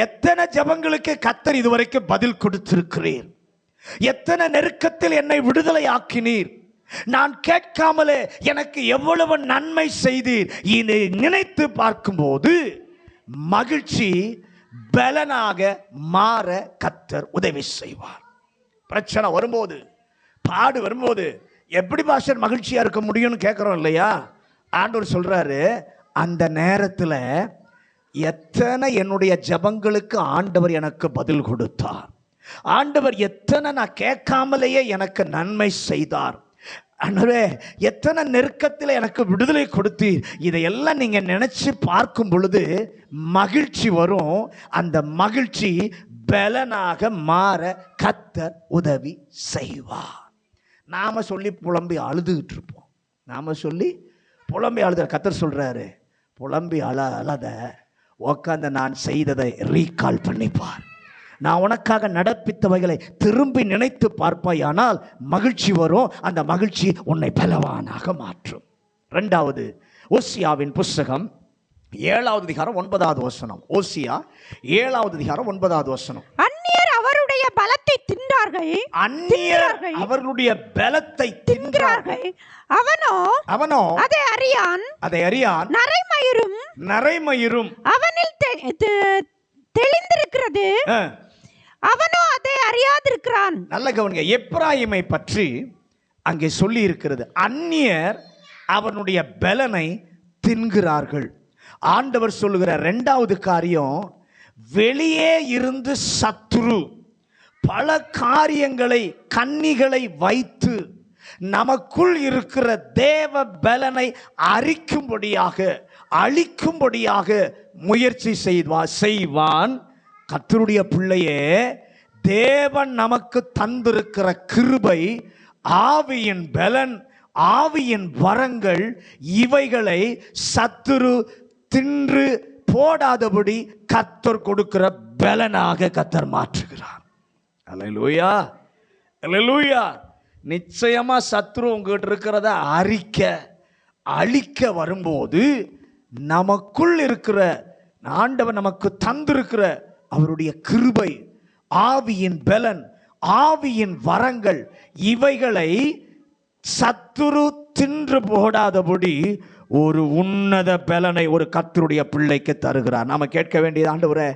எத்தனை ஜெபங்களுக்கு கர்த்தர் இதுவரைக்கும் பதில் கொடுத்திருக்கிறீர்? எத்தனை நெருக்கத்தில் என்னை விடுதலை ஆக்கினீர்? நான் கேட்காமலே எனக்கு எவ்வளவு நன்மை செய்தீர்? இதை நினைத்து பார்க்கும்போது மகிழ்ச்சி பலனாக மாற கர்த்தர் உதவி செய்வார். பிரச்சனை வரும்போது, பாடு வரும்போது எப்படி பாஸ்டர் மகிழ்ச்சியா இருக்க முடியும்னு கேட்கிறோம் இல்லையா? ஆண்டவர் சொல்றாரு, அந்த நேரத்தில் எத்தனை என்னுடைய ஜெபங்களுக்கு ஆண்டவர் எனக்கு பதில் கொடுத்தார், ஆண்டவர் எத்தனை நான் கேட்காமலேயே எனக்கு நன்மை செய்தார், ஆண்டவரே எத்தனை நெருக்கத்தில் எனக்கு விடுதலை கொடுத்தீர். இதையெல்லாம் நீங்க நினைச்சு பார்க்கும் பொழுது மகிழ்ச்சி வரும். அந்த மகிழ்ச்சி பலனாக மாற கர்த்தர் உதவி செய்வார். நாம சொல்லி புலம்பி அழுதுகிட்டு இருப்போம். நாம சொல்லி புலம்பி அழுத, கர்த்தர் சொல்றாரு, புலம்பி அழாத, உட்கார்ந்து நான் செய்ததை ரீகால் பண்ணிப்பார். நான் உனக்காக நடப்பித்தவைகளை திரும்பி நினைத்து பார்ப்பாயானால் மகிழ்ச்சி வரும். அந்த மகிழ்ச்சி உன்னை பலவானாக மாற்றும். 2வது ஓசியாவின் புஸ்தகம் 7வது அதிகாரம் 9வது வசனம். ஓசியா 7வது அதிகாரம் 9வது வசனம். அந்நியர் அவருடைய பலத்தை தின்றார்கள். அந்நியர் அவர்களுடைய பலத்தை தின்றார்கள். அவனோ அதை அறியான். நரைமயிரும் அவனில் தெளிந்திருக்கிறது. அவனோ அதை அறியாதிருக்கிறான். நல்ல கவனிங்க, எப்பிராயீமை பற்றி அங்கே சொல்லி இருக்கிறது. அந்நியர் அவனுடைய பலனை தின்கிறார்கள். ஆண்டவர் சொல்லுகிற 2வது காரியம், வெளியே இருந்து சத்துரு பல காரியங்களை, கண்ணிகளை வைத்து நமக்குள் இருக்கிற தேவ பலனை அழிக்கும்படியாக முயற்சி செய்வான். கர்த்தருடைய பிள்ளையே, தேவன் நமக்கு தந்திருக்கிற கிருபை, ஆவியின் பலன், ஆவியின் வரங்கள், இவைகளை சத்துரு தின்று போடாதபடி கர்த்தர் கொடுக்கிற பலனாக கர்த்தர் மாற்றுகிறார். அல்லேலூயா, அல்லேலூயா. நிச்சயமா சத்துரு உங்ககிட்ட இருக்கிறத அழிக்க வரும்போது நமக்குள் இருக்கிற ஆண்டவர் நமக்கு தந்திருக்கிற அவருடைய கிருபை, ஆவியின் பலன், ஆவியின் வரங்கள், இவைகளை சத்துரு தின்று போடாதபடி ஒரு உன்னத பலனை ஒரு கர்த்தருடைய பிள்ளைக்கு தருகிறார். நாம கேட்க வேண்டியது, ஆண்டவரே,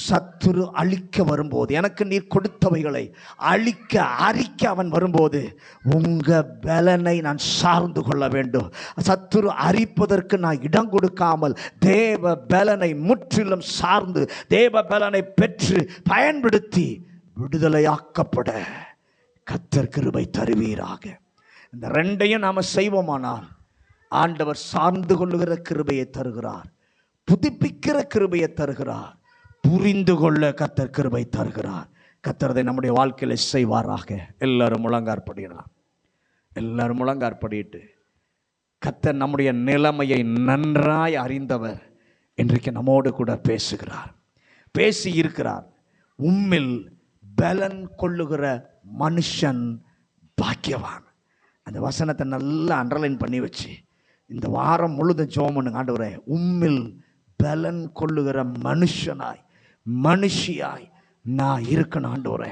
சத்துரு அழிக்க வரும்போது, எனக்கு நீர் கொடுத்தவைகளை அழிக்க அரிக்க அவன் வரும்போது உங்க பலனை நான் சார்ந்து கொள்ள வேண்டும். சத்துரு அரிப்பதற்கு நான் இடம் கொடுக்காமல் தேவ பலனை முற்றிலும் சார்ந்து தேவ பலனை பெற்று பயன்படுத்தி விடுதலையாக்கப்பட கர்த்தர் கிருபை தருவீராக. இந்த ரெண்டையும் நாம செய்வோமானால் ஆண்டவர் சார்ந்து கொள்ளுகிற கிருபையை தருகிறார், புதுப்பிக்கிற கிருபையை தருகிறார், புரிந்து கொள்ள கர்த்தர் கிருபை தருகிறார். கர்த்தர் நம்முடைய வாழ்க்கையில செய்வாராக. எல்லாரும் முழங்காற்படினார். எல்லாரும் முழங்காற்படிட்டு, கர்த்தர் நம்முடைய நிலைமையை நன்றாய் அறிந்தவர். இன்றைக்கு நம்மோடு கூட பேசுகிறார், பேசி இருக்கிறார். உம்மில் பலன் கொள்ளுகிற மனுஷன் பாக்கியவான். அந்த வசனத்தை நல்லா அண்டர்லைன் பண்ணி வச்சு இந்த வாரம் முழுதும் ஜெபம் பண்ணுங்க. ஆண்டவரே, உம்மில் பலன் கொள்ளுகிற மனுஷனாய் மனுஷியாய் நான் இருக்கணும். ஆண்டவரே,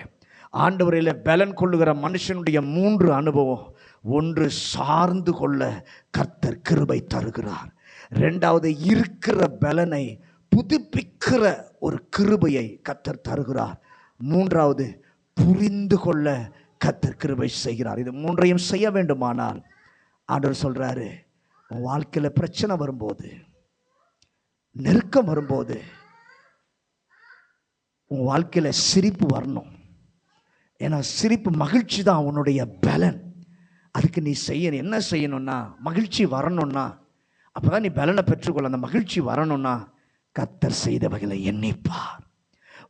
ஆண்டவரையில் பலன் கொள்ளுகிற மனுஷனுடைய 3 அனுபவம். ஒன்று, சார்ந்து கொள்ள கர்த்தர் கிருபை தருகிறார். 2வது, இருக்கிற பலனை புதுப்பிக்கிற ஒரு கிருபையை கர்த்தர் தருகிறார். 3வது, புரிந்து கொள்ள கர்த்தர் கிருபை செய்கிறார். இது 3ஐயும் செய்ய வேண்டுமானால் ஆண்டவர் சொல்றாரு, உன் வாழ்க்கையில் பிரச்சனை வரும்போது, நெருக்கம் வரும்போது, உன் வாழ்க்கையில் சிரிப்பு வரணும். ஏன்னா சிரிப்பு, மகிழ்ச்சி தான் உன்னுடைய பலன். அதுக்கு நீ செய்யணும். என்ன செய்யணும்னா, மகிழ்ச்சி வரணும்னா, அப்போதான் நீ பலனை பெற்றுக்கொள்ள. அந்த மகிழ்ச்சி வரணும்னா கர்த்தர் செய்தவைகளை எண்ணிப்பார்.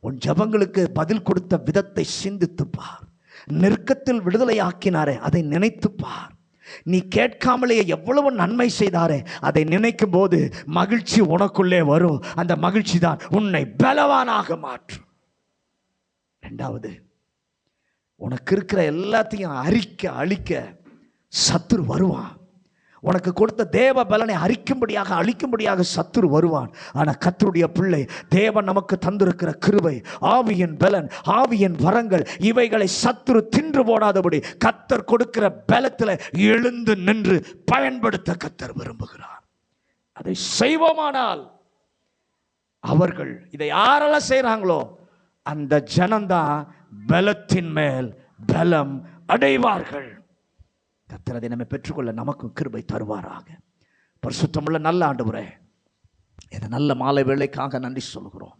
உன் ஜபங்களுக்கு பதில் கொடுத்த விதத்தை சிந்தித்துப்பார். நெருக்கத்தில் விடுதலை ஆக்கினாரே அதை நினைத்துப்பார். நீ கேட்காமலேயே எவ்வளவு நன்மை செய்தாரே அதை நினைக்கும் போது மகிழ்ச்சி உனக்குள்ளே வரும். அந்த மகிழ்ச்சி தான் உன்னை பலவானாக மாற்றும். 2வது, உனக்கு இருக்கிற எல்லாத்தையும் அழிக்க சத்துரு வருவான். உனக்கு கொடுத்த தேவ பலனை அழிக்கும்படியாக சத்துரு வருவான். ஆனால் கர்த்தருடைய பிள்ளை, தேவன் நமக்கு தந்திருக்கிற கிருபை, ஆவியின் பலன், ஆவியின் வரங்கள், இவைகளை சத்துரு தின்று போடாதபடி கர்த்தர் கொடுக்கிற பலத்தில் எழுந்து நின்று பயன்படுத்த கர்த்தர் விரும்புகிறார். அதை செய்வோமானால் அவர்கள், இதை யாரெல்லாம் செய்கிறாங்களோ அந்த ஜனம்தான் பலத்தின் மேல் பலம் அடைவார்கள். கர்த்தர் அதை நம்ம பெற்றுக்கொள்ள நமக்கும் கிருபை தருவாராக. பரிசுத்தமுள்ள நல்ல ஆண்டவரே, இந்த நல்ல மாலை வேளைக்காக நன்றி சொல்கிறோம்.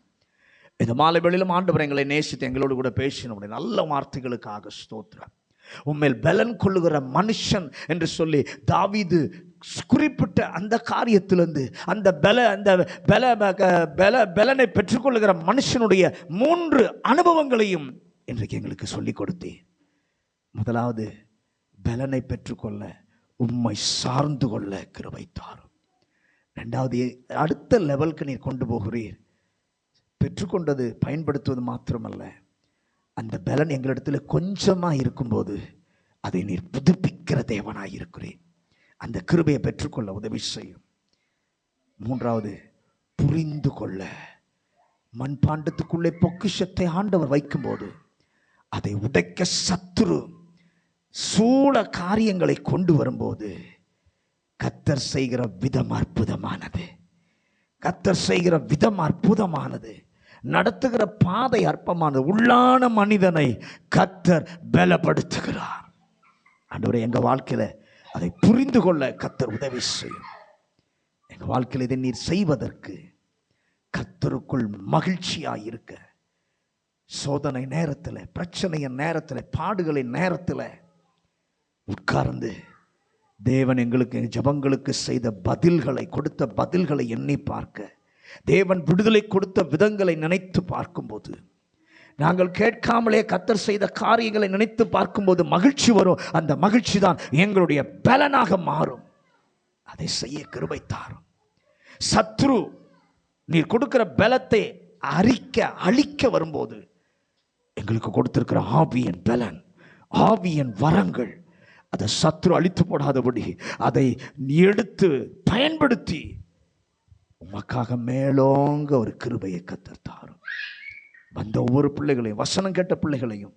இந்த மாலை வேளையிலும் ஆண்டவரே எங்களை நேசித்து எங்களோடு கூட பேசின நல்ல வார்த்தைகளுக்காக ஸ்தோத்திரம். உண்மையில் பலன் கொள்ளுகிற மனுஷன் என்று சொல்லி தாவீது குறிப்பிட்ட அந்த காரியத்திலிருந்து அந்த பலனை பெற்றுக்கொள்ளுகிற மனுஷனுடைய 3 அனுபவங்களையும் இன்றைக்கு எங்களுக்கு சொல்லிக் கொடுத்தேன். முதலாவது, பலனை பெற்றுக்கொள்ள உம்மை சார்ந்து கொள்ள கிருபை தாரும். 2வது, அடுத்த லெவலுக்கு நீர் கொண்டு போகிறீர். பெற்றுக்கொண்டது பயன்படுத்துவது மாத்திரமல்ல, அந்த பலன் எங்களிடத்தில் கொஞ்சமாக இருக்கும்போது அதை நீர் புதுப்பிக்கிற தேவனாய் இருக்கிறேன். அந்த கிருபையை பெற்றுக்கொள்ள உதவி செய்யும். 3வது, புரிந்து கொள்ள, மண்பாண்டத்துக்குள்ளே பொக்கிஷத்தை ஆண்டவர் வைக்கும்போது அதை உடைக்க சத்துரு சூழ காரியங்களை கொண்டு வரும்போது கர்த்தர் செய்கிற விதம் அற்புதமானது. கர்த்தர் செய்கிற விதம் அற்புதமானது. நடத்துகிற பாதை அற்பமானது. உள்ளான மனிதனை கர்த்தர் பலப்படுத்துகிறார். ஆண்டவரே, எங்க வாழ்க்கையில அதை புரிந்து கொள்ள கர்த்தர் உதவி செய்யும். எங்க வாழ்க்கையில் இதை நீர் செய்வதற்கு கர்த்தருக்குள் மகிழ்ச்சியாய் இருக்க, சோதனை நேரத்தில், பிரச்சனையின் நேரத்தில், பாடுகளின் நேரத்தில் உட்கார்ந்து தேவன் எங்களுக்கு ஜெபங்களுக்கு செய்த பதில்களை, கொடுத்த பதில்களை எண்ணி பார்க்க, தேவன் விடுதலை கொடுத்த விதங்களை நினைத்து பார்க்கும்போது, நாங்கள் கேட்காமலே கர்த்தர் செய்த காரியங்களை நினைத்து பார்க்கும்போது மகிழ்ச்சி வரும். அந்த மகிழ்ச்சி தான் எங்களுடைய பலனாக மாறும். அதை செய்ய கிருபை தாரும். சத்ரு நீர் கொடுக்கிற பலத்தை அழிக்க வரும்போது எங்களுக்கு கொடுத்திருக்கிற ஆவியின் பலன், ஆவியின் வரங்கள், அதை சத்ரு அழித்து போடாதபடி அதை எடுத்து பயன்படுத்தி உமக்காக மேலோங்க ஒரு கிருபையை கர்த்தர் தாரும். வந்த ஒவ்வொரு பிள்ளைகளையும், வசனம் கேட்ட பிள்ளைகளையும்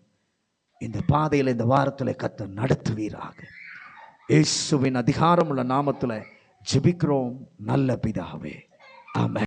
இந்த பாதையில், இந்த வாரத்தில் கர்த்தர் நடத்துவீராக. இயேசுவின் அதிகாரமுள்ள நாமத்தில் ஜெபிக்கிறோம் நல்ல பிதாவே. ஆமென்.